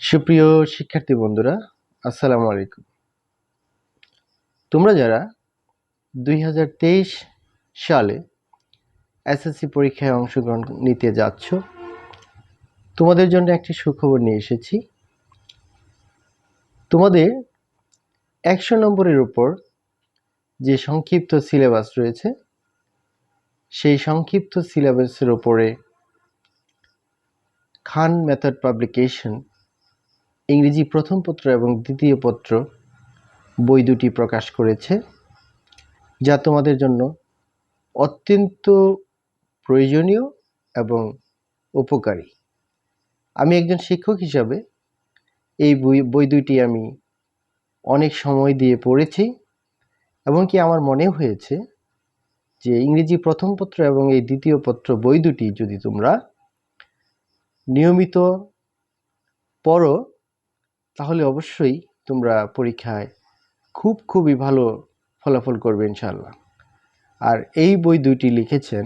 সুপ্রিয় শিক্ষার্থী বন্ধুরা, আসসালামু আলাইকুম। তোমরা যারা 2023 সালে এসএসসি পরীক্ষায় অংশগ্রহণ নিতে যাচ্ছ, তোমাদের জন্য একটি সুখবর নিয়ে এসেছি। তোমাদের 100 নম্বরের উপর যে সংক্ষিপ্ত সিলেবাস রয়েছে, সেই সংক্ষিপ্ত সিলেবাসের উপরে খান মেথড পাবলিকেশন ইংরেজি প্রথম পত্র এবং দ্বিতীয় পত্র বই দুটি প্রকাশ করেছে, যা তোমাদের জন্য অত্যন্ত প্রয়োজনীয় এবং উপকারী। আমি একজন শিক্ষক হিসাবে এই বই দুইটি আমি অনেক সময় দিয়ে পড়েছি এবং কি আমার মনে হয়েছে যে ইংরেজি প্রথম পত্র এবং এই দ্বিতীয় পত্র বই দুটি যদি তোমরা নিয়মিত পড়ো, তাহলে অবশ্যই তোমরা পরীক্ষায় খুবই ভালো ফলাফল করবে ইনশাআল্লাহ। আর এই বই দুইটি লিখেছেন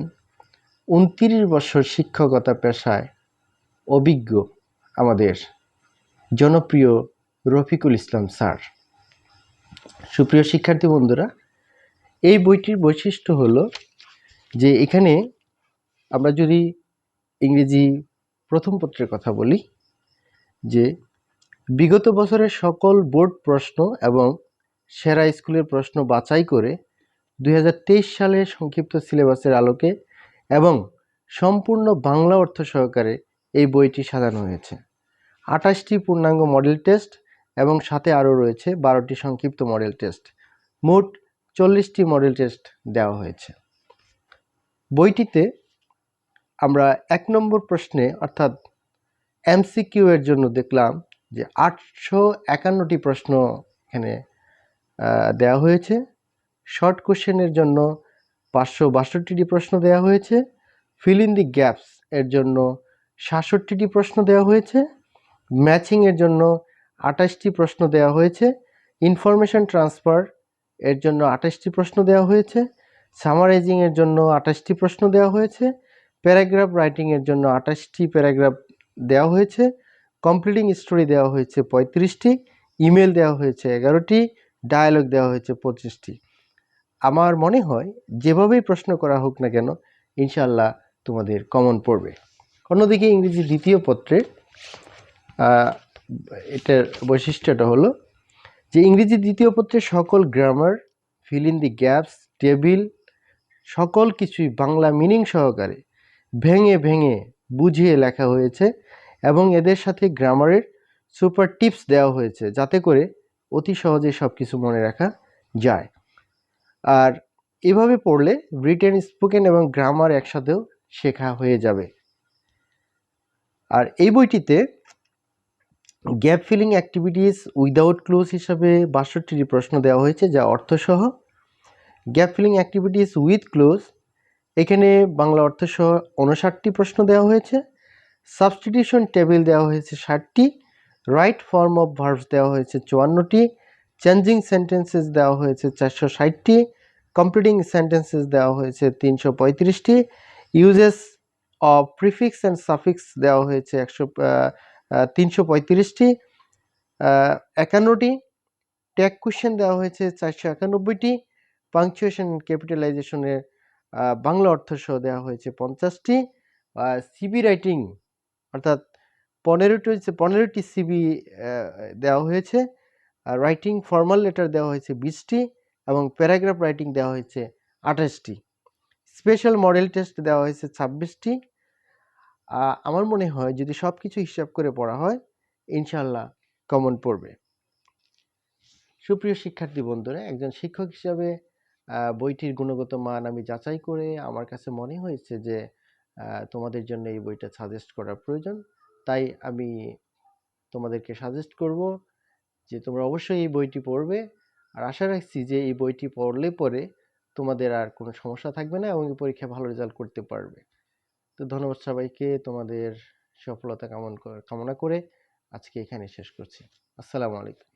29 বছর শিক্ষকতা পেশায় অভিজ্ঞ আমাদের জনপ্রিয় রফিকুল ইসলাম স্যার। সুপ্রিয় শিক্ষার্থী বন্ধুরা, এই বইটির বৈশিষ্ট্য হলো যে এখানে আমরা যদি ইংরেজি প্রথম পত্রের কথা বলি, যে বিগত বছরের সকল বোর্ড প্রশ্ন এবং সেরা স্কুলের প্রশ্ন বাছাই করে 2023 সালে সংক্ষিপ্ত সিলেবাসের আলোকে এবং সম্পূর্ণ বাংলা অর্থ সহকারে এই বইটি সাজানো হয়েছে। 28টি পূর্ণাঙ্গ মডেল টেস্ট এবং সাথে আরও রয়েছে 12টি সংক্ষিপ্ত মডেল টেস্ট, মোট 40টি মডেল টেস্ট দেওয়া হয়েছে। বইটিতে আমরা 1 নম্বর প্রশ্নে অর্থাৎ এমসিকিউ এর জন্য দেখলাম যে 851টি প্রশ্ন এখানে দেওয়া হয়েছে। শর্ট কোশ্চেনের জন্য 562টি প্রশ্ন দেওয়া হয়েছে। ফিল ইন দি গ্যাপস এর জন্য 66টি প্রশ্ন দেওয়া হয়েছে। ম্যাচিং এর জন্য 28টি প্রশ্ন দেওয়া হয়েছে। ইনফরমেশন ট্রান্সফার এর জন্য 28টি প্রশ্ন দেওয়া হয়েছে। সামারাইজিং এর জন্য 28টি প্রশ্ন দেওয়া হয়েছে। প্যারাগ্রাফ রাইটিং এর জন্য 28টি প্যারাগ্রাফ দেওয়া হয়েছে। কমপ্লিটিং স্টোরি দেওয়া হয়েছে 35টি। ইমেল দেওয়া হয়েছে 11টি। ডায়ালগ দেওয়া হয়েছে 25টি। আমার মনে হয় যেভাবেই প্রশ্ন করা হোক না কেন, ইনশাআল্লাহ তোমাদের কমন পড়বে। অন্যদিকে ইংরেজি দ্বিতীয় পত্রে এটার বৈশিষ্ট্যটা হলো যে ইংরেজি দ্বিতীয় পত্রে সকল grammar, fill in the gaps, table সকল কিছুই বাংলা মিনিং সহকারে ভেঙে বুঝিয়ে লেখা হয়েছে এবং এদের সাথে গ্রামারের সুপার টিপস দেওয়া হয়েছে, যাতে করে অতি সহজে সব কিছু মনে রাখা যায়। আর এভাবে পড়লে রিটেন, স্পোকেন এবং গ্রামার একসাথেও শেখা হয়ে যাবে। আর এই বইটিতে gap filling activities without cloze হিসাবে 62টি প্রশ্ন দেওয়া হয়েছে, যা অর্থসহ। Gap filling activities with cloze, এখানে বাংলা অর্থসহ 59টি প্রশ্ন দেওয়া হয়েছে। সাবস্টিটিউশন টেবিল দেওয়া হয়েছে 60টি। রাইট ফর্ম অফ ভার্বস দেওয়া হয়েছে 54টি। চেঞ্জিং সেন্টেন্সেস দেওয়া হয়েছে 460টি। কমপ্লিটিং সেন্টেন্সেস দেওয়া হয়েছে 335টি। Uses of prefix and suffix দেওয়া হয়েছে 335টি। 51টি। ট্যাগ কোশ্চেন দেওয়া হয়েছে 491টি। পাংচুয়েশন অ্যান্ড ক্যাপিটালাইজেশনের বাংলা অর্থ সহ দেওয়া হয়েছে 50টি। সিবি রাইটিং অর্থাৎ 15টি সিবি দেওয়া হয়েছে। রাইটিং ফর্মাল লেটার দেওয়া হয়েছে 20টি এবং প্যারাগ্রাফ রাইটিং দেওয়া হয়েছে 28টি। স্পেশাল মডেল টেস্ট দেওয়া হয়েছে 26টি। আমার মনে হয় যদি সব কিছু হিসাব করে পড়া হয়, ইনশাআল্লাহ কমন পড়বে। সুপ্রিয় শিক্ষার্থী বন্ধুরা, একজন শিক্ষক হিসাবে বইটির গুণগত মান আমি যাচাই করে আমার কাছে মনে হয়েছে যে তোমাদের জন্য এই বইটা সাজেস্ট করা প্রয়োজন। তাই আমি তোমাদেরকে সাজেস্ট করব যে তোমরা অবশ্যই এই বইটি পড়বে। আর আশা রাখছি যে এই বইটি পড়লে পরে তোমাদের আর কোনো সমস্যা থাকবে না এবং পরীক্ষায় ভালো রেজাল্ট করতে পারবে। তো ধন্যবাদ সবাইকে। তোমাদের সফলতা কামনা করে আজকে এখানে শেষ করছি। আসসালামু আলাইকুম।